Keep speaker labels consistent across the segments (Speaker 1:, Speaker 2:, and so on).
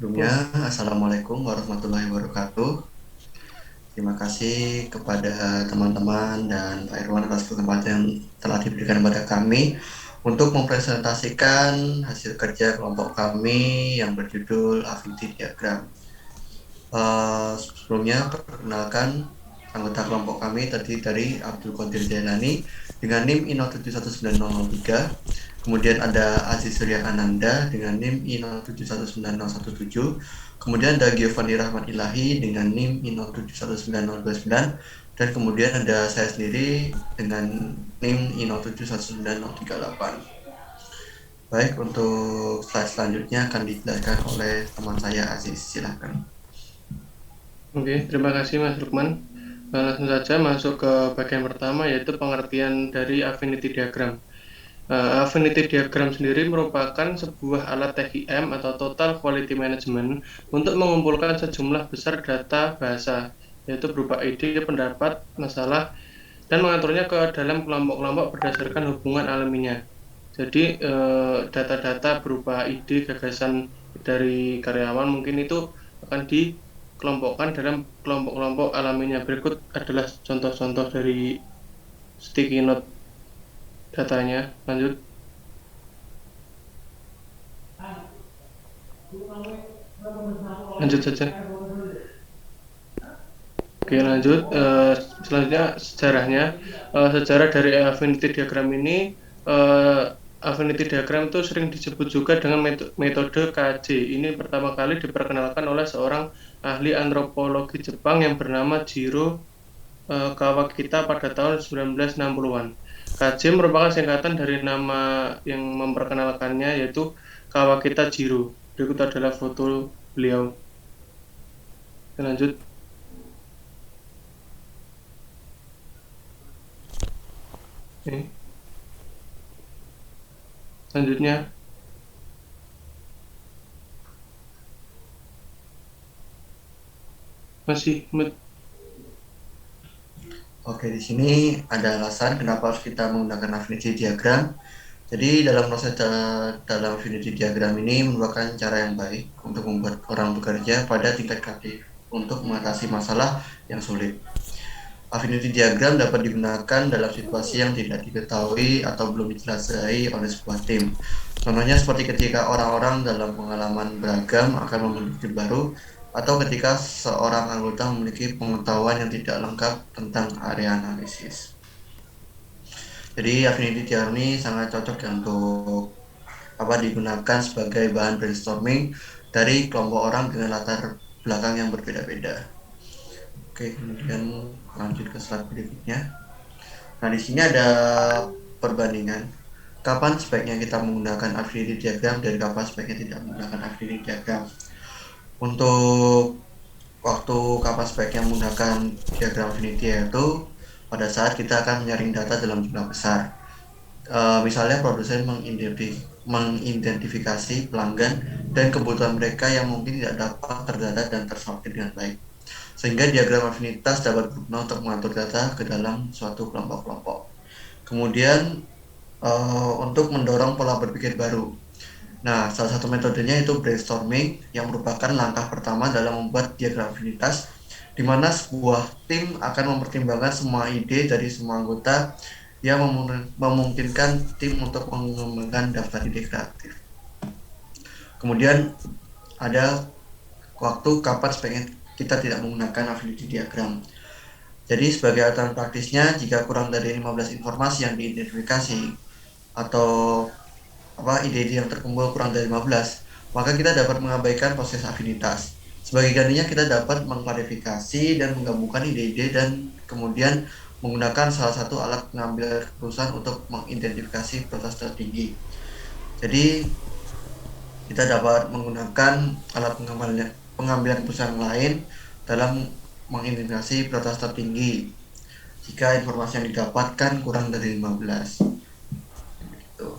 Speaker 1: Sebelumnya, Assalamualaikum warahmatullahi wabarakatuh. Terima kasih kepada teman-teman dan Pak Irwan atas kesempatan yang telah diberikan kepada kami untuk mempresentasikan hasil kerja kelompok kami yang berjudul Affinity Diagram. Sebelumnya, perkenalkan anggota kelompok kami terdiri dari Abdul Qadir Jailani dengan NIM I071903. Kemudian ada Aziz Surya Ananda dengan NIM I071917. Kemudian ada Giovanni Rahmat Ilahi dengan NIM I071929. Dan kemudian ada saya sendiri dengan NIM I071938. Baik, untuk slide selanjutnya akan dijelaskan oleh teman saya Aziz. Silahkan.
Speaker 2: Oke, terima kasih Mas Lukman. Langsung saja masuk ke bagian pertama, yaitu pengertian dari affinity diagram. Affinity diagram sendiri merupakan sebuah alat TQM atau Total Quality Management untuk mengumpulkan sejumlah besar data bahasa, yaitu berupa ide, pendapat, masalah, dan mengaturnya ke dalam kelompok-kelompok berdasarkan hubungan alaminya. Jadi, data-data berupa ide, gagasan dari karyawan mungkin itu akan dikelompokkan dalam kelompok-kelompok alaminya. Berikut adalah contoh-contoh dari sticky note datanya. Lanjut saja. Oke, lanjut. Selanjutnya sejarahnya. Sejarah dari affinity diagram ini, affinity diagram itu sering disebut juga dengan metode KJ. Ini pertama kali diperkenalkan oleh seorang ahli antropologi Jepang yang bernama Jiro Kawakita pada tahun 1960-an. KJ merupakan singkatan dari nama yang memperkenalkannya, yaitu Kawakita Jiro. Berikut adalah foto beliau. Lanjut. Ini. Selanjutnya, masih
Speaker 1: Oke, di sini ada alasan kenapa harus kita menggunakan affinity diagram. Jadi dalam affinity diagram ini merupakan cara yang baik untuk membuat orang bekerja pada tingkat kreatif untuk mengatasi masalah yang sulit. Affinity diagram dapat digunakan dalam situasi yang tidak diketahui atau belum dijelajahi oleh sebuah tim. Contohnya seperti ketika orang-orang dalam pengalaman beragam akan memiliki baru, atau ketika seorang anggota memiliki pengetahuan yang tidak lengkap tentang area analisis. Jadi affinity diagram ini sangat cocok ya untuk digunakan sebagai bahan brainstorming dari kelompok orang dengan latar belakang yang berbeda-beda. Oke, kemudian lanjut ke slide berikutnya. Nah, di sini ada perbandingan kapan sebaiknya kita menggunakan affinity diagram dan kapan sebaiknya tidak menggunakan affinity diagram. Untuk waktu kapan sebaiknya menggunakan diagram affinity yaitu pada saat kita akan menyaring data dalam jumlah besar. Misalnya produsen mengidentifikasi pelanggan dan kebutuhan mereka yang mungkin tidak dapat terdata dan tersortir dengan baik, sehingga diagram afinitas dapat berguna untuk mengatur data ke dalam suatu kelompok-kelompok. Kemudian untuk mendorong pola berpikir baru. Nah, salah satu metodenya itu brainstorming, yang merupakan langkah pertama dalam membuat diagram afinitas, di mana sebuah tim akan mempertimbangkan semua ide dari semua anggota yang memungkinkan tim untuk mengembangkan daftar ide kreatif. Kemudian ada waktu kapan sebaiknya kita tidak menggunakan affinity diagram. Jadi sebagai aturan praktisnya, jika kurang dari 15 informasi yang diidentifikasi atau ide-ide yang terkumpul kurang dari 15, maka kita dapat mengabaikan proses afinitas. Sebagai gantinya kita dapat mengklarifikasi dan menggabungkan ide-ide dan kemudian menggunakan salah satu alat pengambil keputusan untuk mengidentifikasi prioritas tertinggi. Jadi kita dapat menggunakan alat pengambilan keputusan lain dalam mengidentifikasi prioritas tertinggi jika informasi yang didapatkan kurang dari 15. Gitu.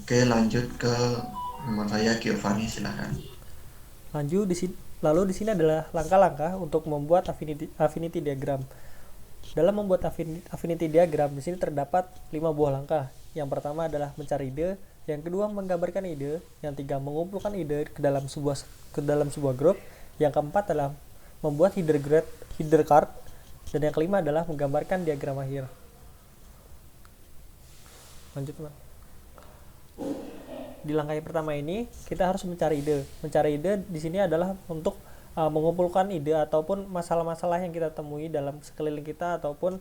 Speaker 1: Oke, lanjut ke nama saya Giovanni, silahkan.
Speaker 3: Lalu di sini adalah langkah-langkah untuk membuat affinity diagram. Dalam membuat affinity diagram, di sini terdapat 5 buah langkah. Yang pertama adalah mencari ide, Yang kedua, menggambarkan ide. Yang tiga, mengumpulkan ide ke dalam sebuah grup. Yang keempat adalah membuat header card, dan yang kelima adalah menggambarkan diagram akhir. Lanjut, Mas. Di langkah yang pertama ini kita harus mencari ide. Mencari ide di sini adalah untuk mengumpulkan ide ataupun masalah-masalah yang kita temui dalam sekeliling kita ataupun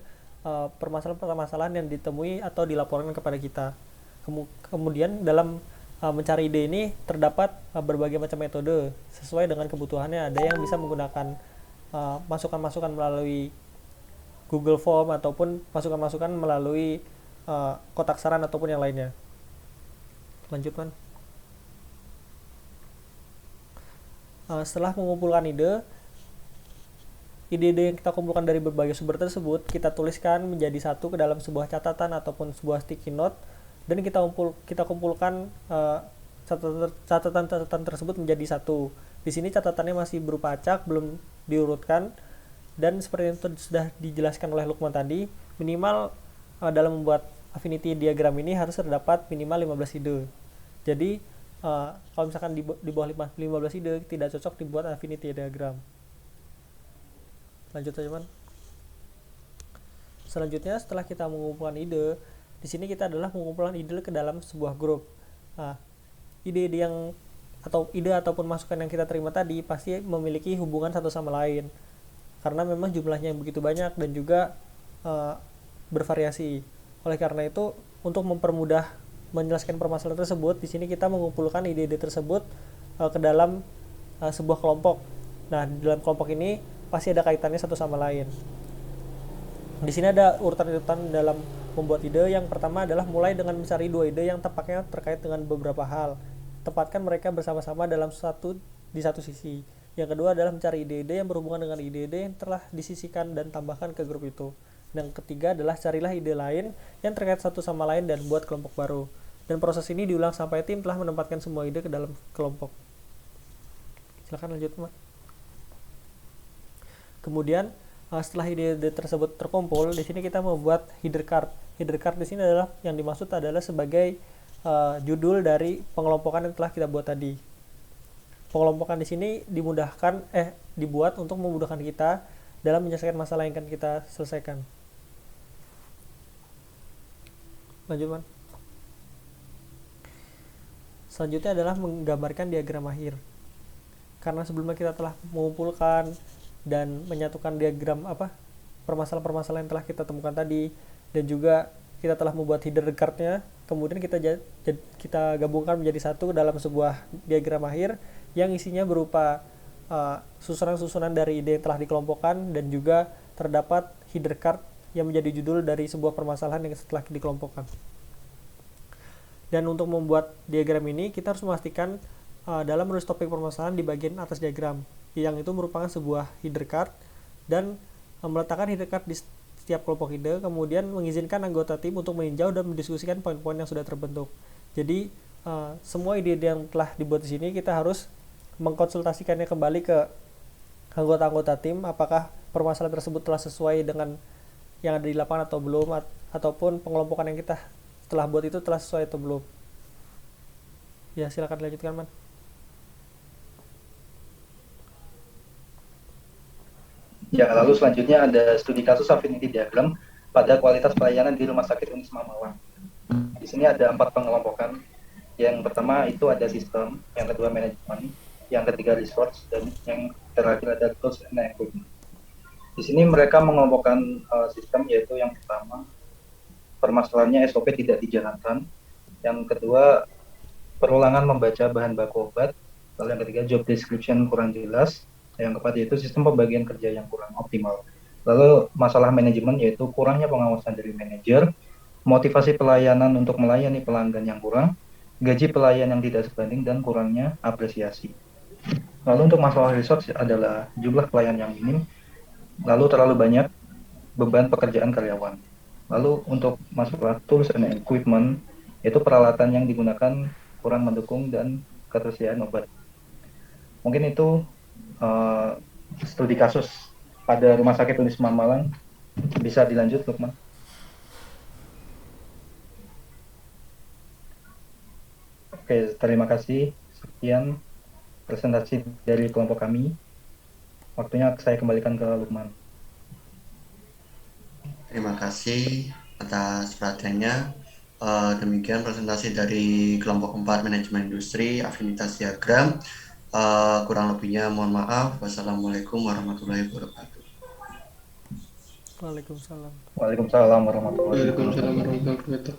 Speaker 3: permasalahan-permasalahan yang ditemui atau dilaporkan kepada kita. Kemudian dalam mencari ide ini terdapat berbagai macam metode sesuai dengan kebutuhannya. Ada yang bisa menggunakan masukan-masukan melalui Google Form ataupun masukan-masukan melalui kotak saran ataupun yang lainnya. Lanjut, Man. Setelah mengumpulkan ide yang kita kumpulkan dari berbagai sumber tersebut kita tuliskan menjadi satu ke dalam sebuah catatan ataupun sebuah sticky note, dan kita kumpulkan catatan tersebut menjadi satu. Di sini catatannya masih berupa acak, belum diurutkan, dan seperti yang sudah dijelaskan oleh Lukman tadi, minimal dalam membuat affinity diagram ini harus terdapat minimal 15 ide. Jadi kalau misalkan di bawah 15 ide tidak cocok dibuat affinity diagram. Lanjut aja, Man. Selanjutnya setelah kita mengumpulkan ide, di sini kita adalah mengumpulkan ide ke dalam sebuah grup. Ide-ide ataupun masukan yang kita terima tadi pasti memiliki hubungan satu sama lain karena memang jumlahnya yang begitu banyak dan juga bervariasi. Oleh karena itu, untuk mempermudah menjelaskan permasalahan tersebut, di sini kita mengumpulkan ide-ide tersebut ke dalam sebuah kelompok. Nah, di dalam kelompok ini pasti ada kaitannya satu sama lain. Di sini ada urutan-urutan dalam membuat ide. Yang pertama adalah mulai dengan mencari 2 ide yang tampaknya terkait dengan beberapa hal. Tempatkan mereka bersama-sama di satu sisi. Yang kedua adalah mencari ide-ide yang berhubungan dengan ide-ide yang telah disisihkan dan tambahkan ke grup itu. Dan ketiga adalah carilah ide lain yang terkait satu sama lain dan buat kelompok baru. Dan proses ini diulang sampai tim telah menempatkan semua ide ke dalam kelompok. Silakan lanjut, Mas. Kemudian setelah ide-ide tersebut terkumpul, di sini kita membuat header card. Header card di sini adalah yang dimaksud adalah sebagai judul dari pengelompokan yang telah kita buat tadi. Pengelompokan di sini dibuat untuk memudahkan kita dalam menyelesaikan masalah yang akan kita selesaikan. Lanjut, Man. Selanjutnya adalah menggambarkan diagram akhir. Karena sebelumnya kita telah mengumpulkan dan menyatukan diagram permasalahan-permasalahan yang telah kita temukan tadi, dan juga kita telah membuat header card-nya, kemudian kita gabungkan menjadi satu dalam sebuah diagram akhir yang isinya berupa susunan-susunan dari ide yang telah dikelompokkan, dan juga terdapat header card yang menjadi judul dari sebuah permasalahan yang setelah dikelompokkan. Dan untuk membuat diagram ini kita harus memastikan dalam menulis topik permasalahan di bagian atas diagram, yang itu merupakan sebuah header card, dan meletakkan header card di setiap kelompok ide, kemudian mengizinkan anggota tim untuk meninjau dan mendiskusikan poin-poin yang sudah terbentuk. Jadi semua ide-ide yang telah dibuat di sini kita harus mengkonsultasikannya kembali ke anggota-anggota tim, apakah permasalahan tersebut telah sesuai dengan yang ada di lapangan atau belum, ataupun pengelompokan yang kita setelah buat itu telah sesuai atau belum. Ya, silakan dilanjutkan, Man.
Speaker 4: Ya, lalu selanjutnya ada studi kasus affinity diagram pada kualitas pelayanan di Rumah Sakit Unisma Malang. Di sini ada 4 pengelompokan. Yang pertama itu ada sistem, yang kedua manajemen, yang ketiga resource, dan yang terakhir ada tools and equipment. Di sini mereka mengelompokkan sistem, yaitu yang pertama permasalahannya SOP tidak dijalankan, yang kedua perulangan membaca bahan baku obat, lalu yang ketiga job description kurang jelas, yang keempat yaitu sistem pembagian kerja yang kurang optimal. Lalu masalah manajemen yaitu kurangnya pengawasan dari manajer, motivasi pelayanan untuk melayani pelanggan yang kurang, gaji pelayan yang tidak sebanding, dan kurangnya apresiasi. Lalu untuk masalah resource adalah jumlah pelayan yang minim, lalu terlalu banyak beban pekerjaan karyawan. Lalu untuk masalah tools and equipment, yaitu peralatan yang digunakan kurang mendukung dan ketersediaan obat. Mungkin itu studi kasus pada Rumah Sakit Unisma Malang. Bisa dilanjut, Lukman. Oke, terima kasih. Sekian presentasi dari kelompok kami. Waktunya saya kembalikan ke Lukman.
Speaker 1: Terima kasih atas perhatiannya. Demikian presentasi dari kelompok 4 manajemen industri afinitas diagram. Kurang lebihnya mohon maaf. Wassalamualaikum warahmatullahi wabarakatuh.
Speaker 3: Waalaikumsalam.
Speaker 4: Waalaikumsalam warahmatullahi
Speaker 2: Waalaikumsalam
Speaker 4: wabarakatuh.
Speaker 2: warahmatullahi wabarakatuh.